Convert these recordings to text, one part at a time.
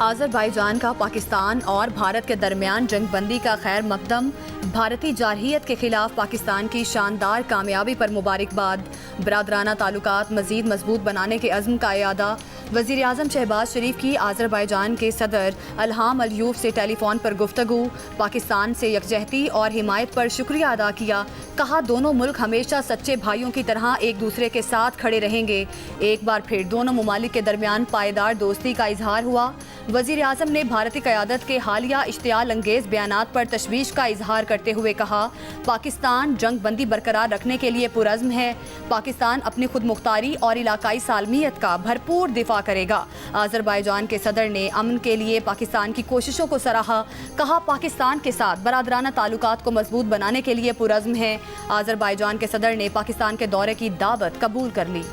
Azerbaijan का पाकिस्तान और भारत के दरमियान जंगबंदी का खैर मकदम, भारतीय जारहियत के खिलाफ पाकिस्तान की शानदार कामयाबी पर मुबारकबाद, बरादराना ताल्लुकात मज़ीद मजबूत बनाने के अज़्म का इयादा। वज़ीर आज़म शहबाज शरीफ की आज़रबाईजान के सदर इल्हाम अलियूफ से टेलीफोन पर गुफ्तगू, पाकिस्तान से यकजहती और हिमायत पर शुक्रिया अदा किया। कहा दोनों मुल्क हमेशा सच्चे भाइयों की तरह एक दूसरे के साथ खड़े रहेंगे। एक बार फिर दोनों ममालिक के दरमियान पायदार दोस्ती का इजहार हुआ। वज़ीर आज़म ने भारतीय क़यादत के हालिया इश्तियाल अंगेज़ बयानात पर तशवीश का इजहार करते हुए कहा, पाकिस्तान जंग बंदी बरकरार रखने के लिए पुरज़्म है। पाकिस्तान अपनी खुद मुख्तारी और इलाकाई सालमियत का भरपूर दिफा करेगा। आज़रबाईजान के सदर ने अमन के लिए पाकिस्तान की कोशिशों को सराहा। कहा पाकिस्तान के साथ बरादराना ताल्लुकात को मजबूत बनाने के लिए पुरज़्म है। आज़रबाईजान के सदर ने पाकिस्तान के दौरे की दावत कबूल कर ली।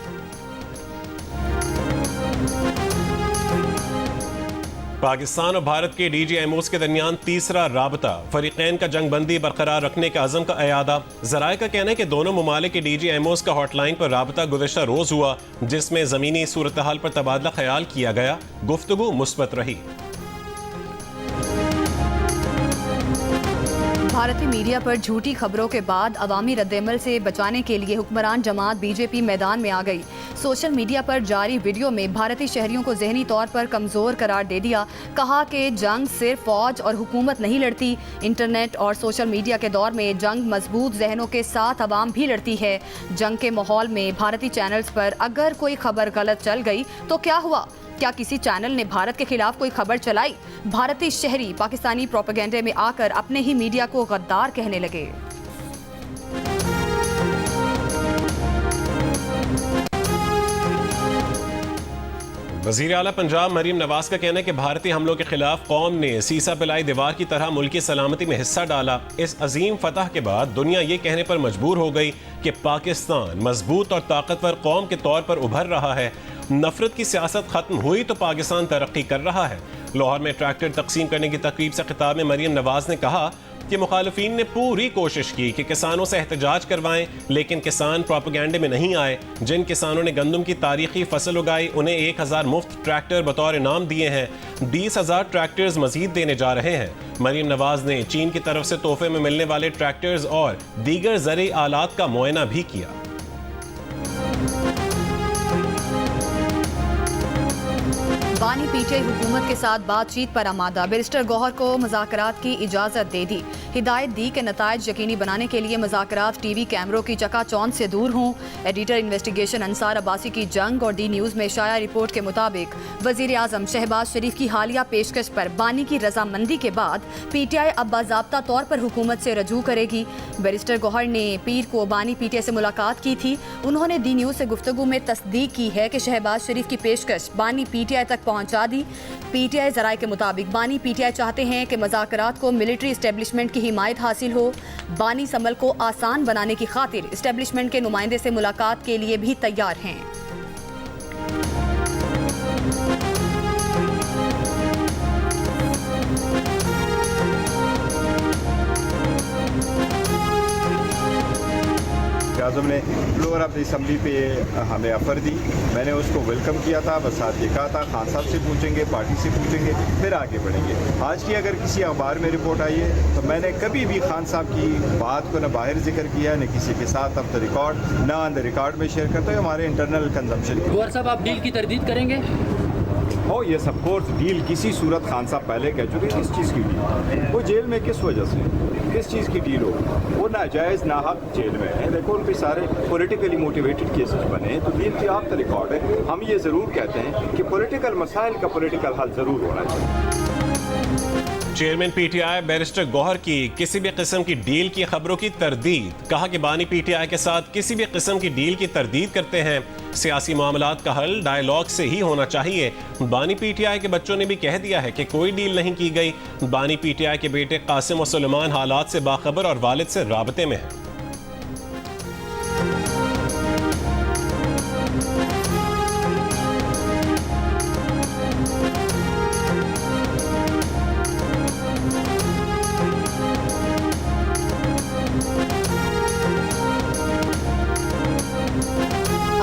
पाकिस्तान और भारत के DGMOs के दरमियान तीसरा राबता, फरीकैन का जंगबंदी बरकरार रखने के अज़म का अयादा। ज़राए का कहना है कि दोनों ममालिक के DGMOs का हॉटलाइन पर राबता गुज़श्ता रोज़ हुआ, जिसमें ज़मीनी सूरत हाल पर तबादला ख्याल किया गया। गुफ्तगू मुस्बत रही। भारतीय मीडिया पर झूठी खबरों के बाद अवामी रद्देमल से बचाने के लिए हुक्मरान जमात BJP मैदान में आ गई। सोशल मीडिया पर जारी वीडियो में भारतीय शहरियों को जहनी तौर पर कमज़ोर करार दे दिया। कहा कि जंग सिर्फ फौज और हुकूमत नहीं लड़ती, इंटरनेट और सोशल मीडिया के दौर में जंग मजबूत जहनों के साथ अवाम भी लड़ती है। जंग के माहौल में भारतीय चैनल्स पर अगर कोई खबर गलत चल गई तो क्या हुआ? क्या किसी चैनल ने भारत के खिलाफ कोई खबर चलाई? भारतीय शहरी पाकिस्तानी प्रोपेगेंडे में आकर अपने ही मीडिया को गद्दार कहने लगे। वज़ीर आला पंजाब मरीम नवाज का कहना है कि भारतीय हमलों के खिलाफ कौम ने सीसा पिलाई दीवार की तरह मुल्की सलामती में हिस्सा डाला। इस अजीम फतह के बाद दुनिया ये कहने पर मजबूर हो गई कि पाकिस्तान मजबूत और ताकतवर कौम के तौर पर उभर रहा है। नफरत की सियासत खत्म हुई तो पाकिस्तान तरक्की कर रहा है। लाहौर में ट्रैक्टर तकसीम करने की तकरीब से खिताब में मरीम नवाज ने कहा कि मुखालिफिन ने पूरी कोशिश की कि किसानों से एहतजाज करवाएं, लेकिन किसान प्रोपेगेंडे में नहीं आए। जिन किसानों ने गंदम की तारीखी फसल उगाई उन्हें 1000 मुफ्त ट्रैक्टर बतौर इनाम दिए हैं। 20,000 ट्रैक्टर्स मजीद देने जा रहे हैं। मरीम नवाज ने चीन की तरफ से तोहफे में मिलने वाले ट्रैक्टर्स और दीगर ज़रूरी आलात का मुआयना भी किया। बानी पीटीआई हुकूमत के साथ बातचीत पर आमादा, बैरिस्टर गौहर को मुज़ाकरात की इजाज़त दे दी। हिदायत दी कि नताइज यकीनी बनाने के लिए मुज़ाकरात TV कैमरों की चकाचौंध से दूर हों। एडिटर इन्वेस्टिगेशन अंसार अब्बासी की जंग और डी न्यूज़ में शाया रिपोर्ट के मुताबिक वज़ीर आज़म शहबाज शरीफ की हालिया पेशकश पर बानी की रजामंदी के बाद PTI अब बाज़ाब्ता तौर पर हुकूमत से रजू करेगी। बैरिस्टर गौहर ने पीर को बानी PTI से मुलाकात की थी। उन्होंने डी न्यूज़ से गुफ्तगू में तस्दीक की है कि शहबाज शरीफ की पेशकश बानी PTI तक पहुंचा दी। PTI ज़राए के मुताबिक बानी PTI चाहते हैं कि मुज़ाकरात को मिलिट्री इस्टेब्लिशमेंट की हिमायत हासिल हो। बानी समल को आसान बनाने की खातिर इस्टेब्लिशमेंट के नुमाइंदे से मुलाकात के लिए भी तैयार हैं। आज़म ने फ्लोर ऑफ असम्बली पे हमें ऑफ़र दी। मैंने उसको वेलकम किया था, बस साथ ये कहा था खान साहब से पूछेंगे, पार्टी से पूछेंगे, फिर आगे बढ़ेंगे। आज की अगर किसी अखबार में रिपोर्ट आई है तो मैंने कभी भी खान साहब की बात को न बाहर जिक्र किया, न किसी के साथ अब तो रिकॉर्ड, न ऑन द रिकॉर्ड में शेयर करते। हमारे इंटरनल कंजम्पशन। गौहर साहब, आप डील की तरदीद करेंगे? हो ये सब कोर्स डील किसी सूरत खान साहब पहले कह चुके। किस चीज़ की डील? वो जेल में किस वजह से, किस चीज़ की डील हो? वो नाजायज़ नाहक जेल में है। देखो उन पे सारे पॉलिटिकली मोटिवेटेड केसेस बने, तो डील की आप रिकॉर्ड है। हम ये ज़रूर कहते हैं कि पॉलिटिकल मसाइल का पॉलिटिकल हल ज़रूर होना चाहिए। चेयरमैन PTI बैरिस्टर गौहर की किसी भी किस्म की डील की खबरों की तरदीद। कहा कि बानी PTI के साथ किसी भी किस्म की डील की तरदीद करते हैं। सियासी मामलात का हल डायलॉग से ही होना चाहिए। बानी PTI के बच्चों ने भी कह दिया है कि कोई डील नहीं की गई। बानी PTI के बेटे कासिम और सुलेमान हालात से बाखबर और वालिद से राबते में हैं।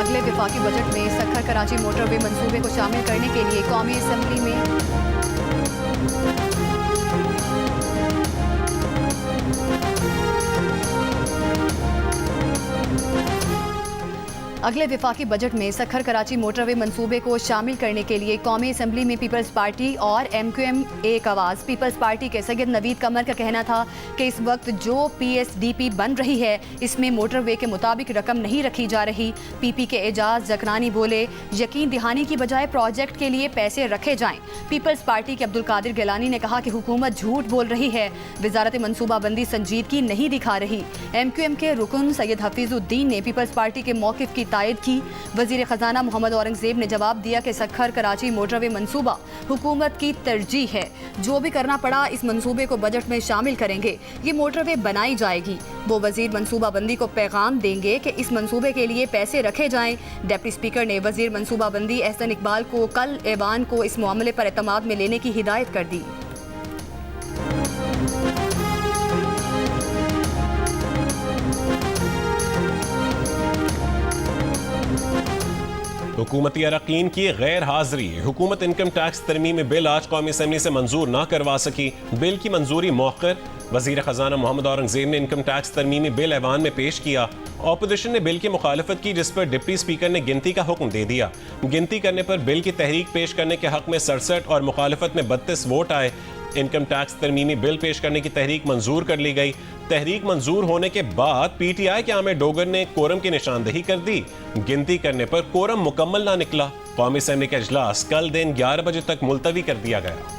अगले वफाकी बजट में सक्खर कराची मोटरवे मंसूबे को शामिल करने के लिए कौमी असम्बली में अगले विफाकी बजट में सखर कराची मोटरवे मंसूबे को शामिल करने के लिए कौमी असम्बली में पीपल्स पार्टी और MQM एक आवाज़। पीपल्स पार्टी के सैयद नवीद कमर का कहना था कि इस वक्त जो PSDP बन रही है इसमें मोटरवे के मुताबिक रकम नहीं रखी जा रही। PP के एजाज जकरानी बोले, यकीन दहानी की बजाय प्रोजेक्ट के लिए पैसे रखे जाएं। पीपल्स पार्टी के अब्दुल कादिर गिलानी ने कहा कि हुकूमत झूठ बोल रही है, वजारत मनसूबाबंदी संजीदगी नहीं दिखा रही। MQM के रुकन सैयद हफीजुद्दीन ने पीपल्स पार्टी के मौक़िफ़ की तायद की। वज़ीर ख़जाना मोहम्मद औरंगज़ेब ने जवाब दिया कि सखर कराची मोटरवे मंसूबा हुकूमत की तरजीह है, जो भी करना पड़ा इस मंसूबे को बजट में शामिल करेंगे। ये मोटरवे बनाई जाएगी। वो वज़ीर मनसूबाबंदी को पैगाम देंगे कि इस मंसूबे के लिए पैसे रखे जाएं। डिप्टी स्पीकर ने वज़ीर मनसूबाबंदी एहसन इकबाल को कल ऐवान को इस मामले पर एतमाद में लेने की हिदायत कर दी। हुकूमती अरकान की गैर हाजिरी। हुकूमत इनकम टैक्स तरमीमी बिल आज कौमी असम्बली से मंजूर ना करवा सकी। बिल की मंजूरी मौखर। वज़ीर ख़जाना मोहम्मद औरंगज़ेब ने इनकम टैक्स तरमीमी बिल ऐवान में पेश किया। अपोजिशन ने बिल की मुखालफत की, जिस पर डिप्टी स्पीकर ने गिनती का हुक्म दे दिया। गिनती करने पर बिल की तहरीक पेश करने के हक में 67 और मुखालफत में 32 वोट आए। इनकम टैक्स तरमीमी बिल पेश करने की तहरीक मंजूर कर ली गई। तहरीक मंजूर होने के बाद PTI के आमिर डोगर ने कोरम की निशानदही कर दी। गिनती करने पर कोरम मुकम्मल ना निकला। कौमी असम्बली का इजलास कल दिन 11 बजे तक मुलतवी कर दिया गया।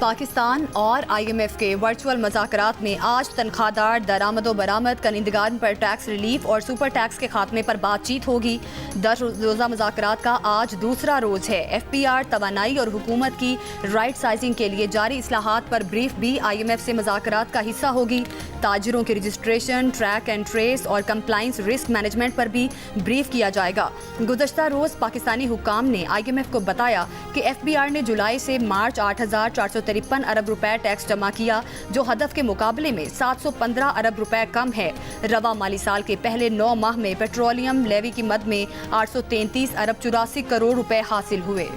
पाकिस्तान और IMF के वर्चुअल मुज़ाकरात में आज तनख्वाहदार दरामद व बरामद कनिंदगान पर टैक्स रिलीफ और सुपर टैक्स के खात्मे पर बातचीत होगी। 10 रोज़ा मुज़ाकरात का आज दूसरा रोज़ है। FPR, तवानाई और हुकूमत की राइट साइजिंग के लिए जारी इस्लाहात पर ब्रीफ भी IMF से मुज़ाकरात का हिस्सा होगी। ताजिरों की रजिस्ट्रेशन, ट्रैक एंड ट्रेस और कंप्लाइंस रिस्क मैनेजमेंट पर भी ब्रीफ किया जाएगा। गुज़श्ता रोज़ पाकिस्तानी हुक्काम ने IMF को बताया कि FBR ने जुलाई से मार्च 8,453 अरब रुपए टैक्स जमा किया, जो हदफ के मुकाबले में 715 अरब रुपए कम है। रवा माली साल के पहले 9 माह में पेट्रोलियम लेवी की मद में 833 अरब 84 करोड़ रुपए हासिल हुए।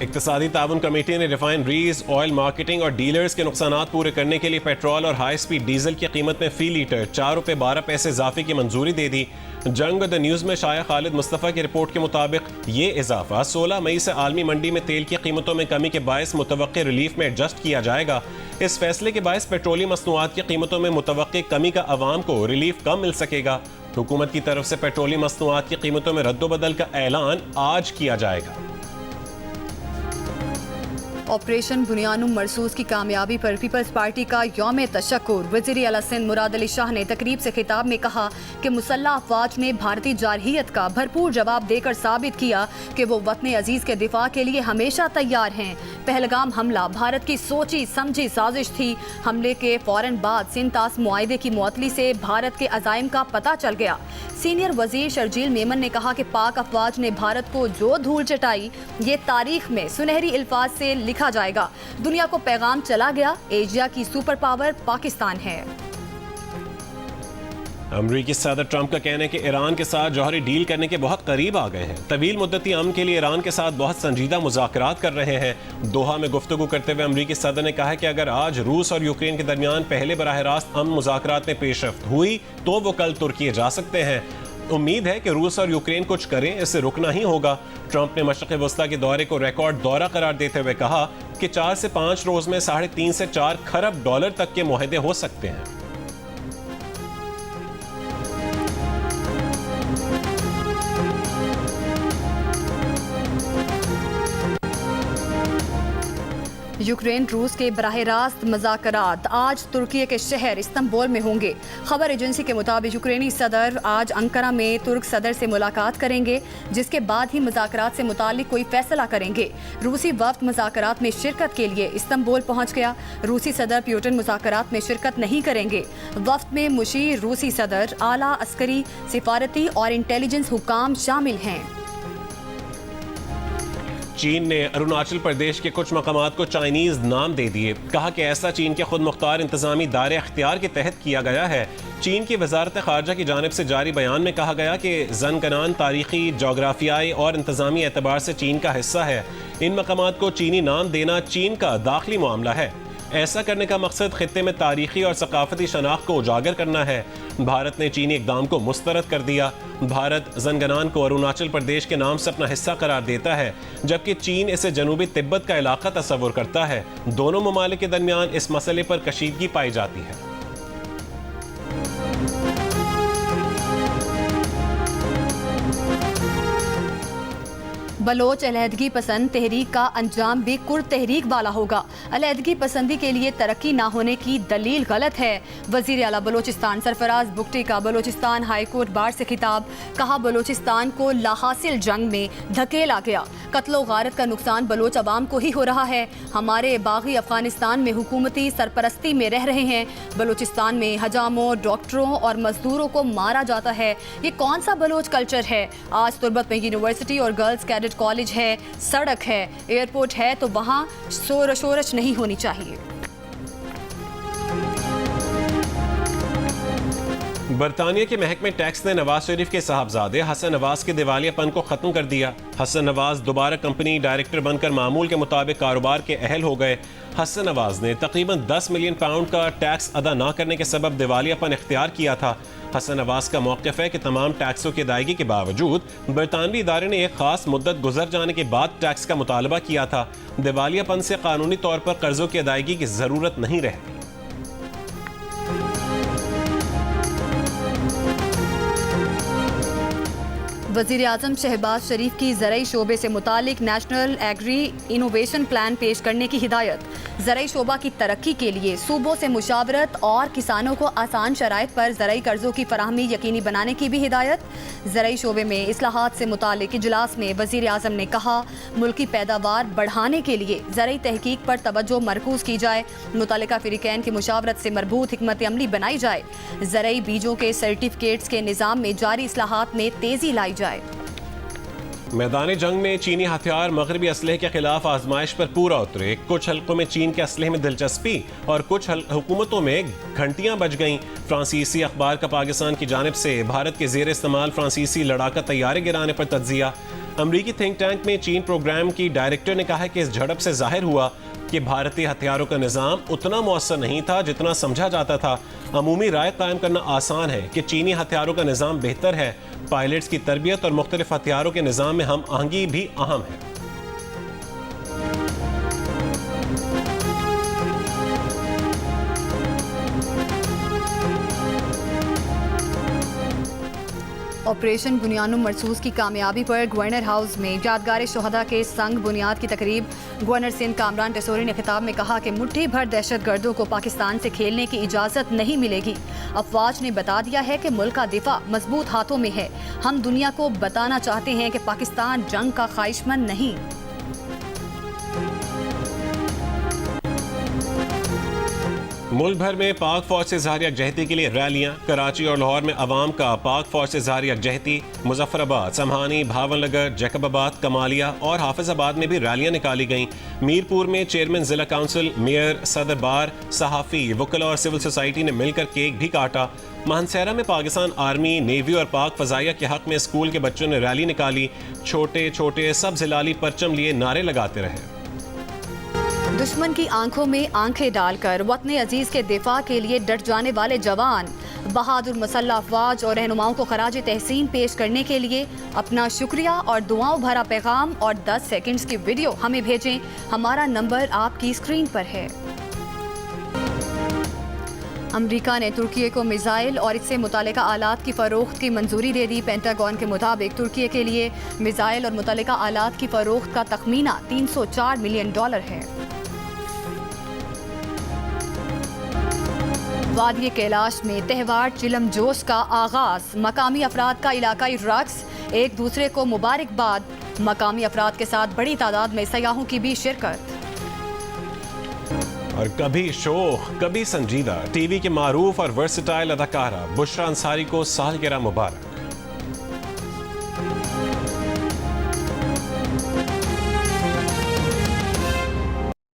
इक्तिसादी ताउन कमेटी ने रिफाइनरीज, ऑयल मार्केटिंग और डीलर्स के नुकसानात पूरे करने के लिए पेट्रोल और हाई स्पीड डीजल की कीमत में फी लीटर 4 रुपये 12 पैसे इजाफे की मंजूरी दे दी। जंग द न्यूज़ में शाया खालिद मुस्तफ़ा की रिपोर्ट के मुताबिक ये इजाफा 16 मई से आलमी मंडी में तेल की कीमतों में कमी के बायस मुतवक्के रिलीफ में एडजस्ट किया जाएगा। इस फैसले के बायस पेट्रोलियम मसनूआत की कीमतों में मुतवक्के कमी का अवाम को रिलीफ कम मिल सकेगा। हुकूमत की तरफ से पेट्रोलियम मसनूआत की कीमतों में रद्दोबदल का ऐलान आज किया जाएगा। ऑपरेशन बुनियानुम मरसूस की कामयाबी पर पीपल्स पार्टी का यौम तशक्कुर। वज़ीर आला सिंध मुराद अली शाह ने तकरीब से खिताब में कहा कि मुसल्लह अफवाज ने भारतीय जारहियत का भरपूर जवाब देकर साबित किया कि वो वतन अजीज के दिफा के लिए हमेशा तैयार हैं। पहलगाम हमला भारत की सोची समझी साजिश थी। हमले के फौरन बाद सिंतास मुआहदे की मुअत्तली से भारत के अज़ाइम का पता चल गया। सीनियर वजीर शर्जील मेमन ने कहा कि पाक अफवाज ने भारत को जो धूल चटाई, ये तारीख में सुनहरी अल्फाज से लिखा जाएगा। दुनिया को पैगाम चला गया, एशिया की सुपर पावर पाकिस्तान है। अमरीकी सदर ट्रंप का कहना है कि ईरान के साथ जौहरी डील करने के बहुत करीब आ गए हैं। तवील मुद्दती अमन के लिए ईरान के साथ बहुत संजीदा मुज़ाकरात कर रहे हैं। दोहा में गुफ्तगू करते हुए अमरीकी सदर ने कहा कि अगर आज रूस और यूक्रेन के दरमियान पहले बराह रास्त अमन मुज़ाकरात में पेशरफ्त हुई तो वो कल तुर्की जा सकते हैं। उम्मीद है कि रूस और यूक्रेन कुछ करें, इससे रुकना ही होगा। ट्रंप ने मशरिक़ वस्ता के दौरे को रिकॉर्ड दौरा करार देते हुए कहा कि 4 से 5 रोज में 3.5 से 4 खरब डॉलर तक के मुआहदे हो सकते हैं। यूक्रेन रूस के बराह रास्त मुज़ाकरात आज तुर्की के शहर इस्तंबुल में होंगे। खबर एजेंसी के मुताबिक यूक्रेनी सदर आज अंकारा में तुर्क सदर से मुलाकात करेंगे, जिसके बाद ही मुज़ाकरात से मुतालिक कोई फैसला करेंगे। रूसी वफ्द मुज़ाकरात में शिरकत के लिए इस्तंबुल पहुंच गया। रूसी सदर पुतिन मुज़ाकरात में शिरकत नहीं करेंगे। वफ्द में मुशीर रूसी सदर, आला अस्करी, सिफारती और इंटेलिजेंस हुकाम शामिल हैं। चीन ने अरुणाचल प्रदेश के कुछ मकामात को चाइनीज नाम दे दिए। कहा कि ऐसा चीन के खुद मुख्तार इंतजामी दायरे अख्तियार के तहत किया गया है। चीन की वजारत खारजा की जानिब से जारी बयान में कहा गया कि ज़नगनान तारीखी, जोग्राफियाई और इंतजामी एतबार से चीन का हिस्सा है। इन मकामात को चीनी नाम देना चीन का दाखिली मामला है। ऐसा करने का मकसद खित्ते में तारीखी और सकाफती शनाख्त को उजागर करना है। भारत ने चीनी इकदाम को मुस्तरद कर दिया। भारत ज़नगनान को अरुणाचल प्रदेश के नाम से अपना हिस्सा करार देता है, जबकि चीन इसे जनूबी तिब्बत का इलाका तस्वुर करता है। दोनों ममालिक के दरमियान इस मसले पर कशीदगी पाई जाती है। बलोच अलहदगी पसंद तहरीक का अंजाम भी कुर्द तहरीक वाला होगा। अलहदगी पसंदी के लिए तरक्की ना होने की दलील गलत है। वजीर आला बलोचिस्तान सरफराज बुगटी का बलोचिस्तान हाई कोर्ट बार से खिताब। कहा, बलोचिस्तान को लाहासिल जंग में धकेला गया। कत्लो गारत का नुकसान बलोच अवाम को ही हो रहा है। हमारे बागी अफगानिस्तान में हुकूमती सरपरस्ती में रह रहे हैं। बलोचिस्तान में हजामों, डॉक्टरों और मजदूरों को मारा जाता है। ये कौन सा बलोच कल्चर है? आज तुर्बत में यूनिवर्सिटी और गर्ल्स कैडेट कॉलेज है, सड़क है, एयरपोर्ट है, तो वहाँ शोर शोरश नहीं होनी चाहिए। बरतानिया के महकमे टैक्स ने नवाज शरीफ के साहबजादे हसन नवाज के दिवालियापन को खत्म कर दिया। हसन नवाज दोबारा कंपनी डायरेक्टर बनकर मामूल के मुताबिक कारोबार के अहल हो गए। हसन नवाज ने तकरीबन 10 मिलियन पाउंड का टैक्स अदा न करने के सबब दिवालियापन इख्तियार किया था। हसन नवाज का मौक़िफ़ है कि तमाम टैक्सों की अदायगी के बावजूद बरतानवी इदारे ने एक खास मुद्दत गुजर जाने के बाद टैक्स का मुतालबा किया था। दिवालियापन से कानूनी तौर पर कर्जों की अदायगी की ज़रूरत नहीं रहती। वज़ीर आज़म शहबाज शरीफ की ज़रई शोबे से मुतालिक नेशनल एग्री इनोवेशन प्लान पेश करने की हिदायत। ज़रई शोबा की तरक्की के लिए सूबों से मुशावरत और किसानों को आसान शराइत पर ज़रई कर्ज़ों की फराहमी यकीनी बनाने की भी हिदायत। ज़रई शोबे में इस्लाहात से मुतालिक इजलास में वज़ीर आज़म ने कहा, मुल्की पैदावार बढ़ाने के लिए ज़रई तहकीक पर तवज्जो मरकूज़ की जाए। मुतल्लिका फ़रीक़ैन की मुशावरत से मरबूत हिकमत अमली बनाई जाए। ज़रई बीजों के सर्टिफिकेट्स के निज़ाम में जारी इस्लाहात में तेज़ी लाई जाए। मैदान जंग में चीनी हथियार मगरबी असलहे के खिलाफ आजमाइश पर पूरा उतरे। कुछ हल्कों में चीन के असलहे में दिलचस्पी और कुछ हुकूमतों में घंटियां बज गईं। फ्रांसीसी अखबार का पाकिस्तान की जानिब से भारत के ज़ेर इस्तेमाल फ्रांसीसी लड़ाका तैयारे गिराने पर तज्जिया। अमरीकी थिंक टैंक में चीन प्रोग्राम की डायरेक्टर ने कहा कि इस झड़प से जाहिर हुआ कि भारतीय हथियारों का निज़ाम उतना मौसर नहीं था जितना समझा जाता था। अमूमी राय कायम करना आसान है कि चीनी हथियारों का निज़ाम बेहतर है। पायलट्स की तरबियत और मुख्तलिफ हथियारों के निज़ाम में हम आहंगी भी अहम है। ऑपरेशन बुनियानुम मरसूस की कामयाबी पर गवर्नर हाउस में यादगार शोहदा के संग बुनियाद की तकरीब। गवर्नर सिंध कामरान टेसोरी ने खिताब में कहा कि मुट्ठी भर दहशतगर्दों को पाकिस्तान से खेलने की इजाज़त नहीं मिलेगी। अफवाज ने बता दिया है कि मुल्क का दिफा मजबूत हाथों में है। हम दुनिया को बताना चाहते हैं कि पाकिस्तान जंग का ख्वाहिशमंद नहीं। मुल्क भर में पाक फौज से इज़हार यकजहती के लिए रैलियां। कराची और लाहौर में अवाम का पाक फौज से इज़हार यकजहती। मुजफ्फराबाद, समहानी, भावनगर, जैकबाबाद, कमालिया और हाफिजाबाद में भी रैलियां निकाली गईं। मीरपुर में चेयरमैन जिला काउंसिल, मेयर, सदर बार, सहाफ़ी, वकला और सिविल सोसाइटी ने मिलकर केक भी काटा। मानसहरा में पाकिस्तान आर्मी, नेवी और पाक फ़ज़ाइया के हक में स्कूल के बच्चों ने रैली निकाली। छोटे छोटे सब्ज़ हिलाली परचम लिए नारे लगाते रहे। दुश्मन की आंखों में आंखें डालकर वतन अजीज के दिफा के लिए डट जाने वाले जवान, बहादुर मसल्ह अफवाज और रहनुमाओं को खराज तहसीन पेश करने के लिए अपना शुक्रिया और दुआओं भरा पैगाम और 10 सेकंड्स की वीडियो हमें भेजें। हमारा नंबर आपकी स्क्रीन पर है। अमरीका ने तुर्की को मिसाइल और इससे मुतल्लिका आलात की फ़रोख्त की मंजूरी दे दी। पेंटागन के मुताबिक तुर्की के लिए मिसाइल और मुतल्लिका आलात की फ़रोख्त का तखमीना $304 मिलियन है। वादी कैलाश में त्यौहार चिलम जोश का आगाज। मकामी अफराद का इलाकाई रक्स, एक दूसरे को मुबारकबाद। मकामी अफराद के साथ बड़ी तादाद में सयाहों की भी शिरकत। और कभी शोख कभी संजीदा टीवी के मारूफ और वर्सटाइल अदाकारा बुशरा अंसारी को सालगिरह मुबारक।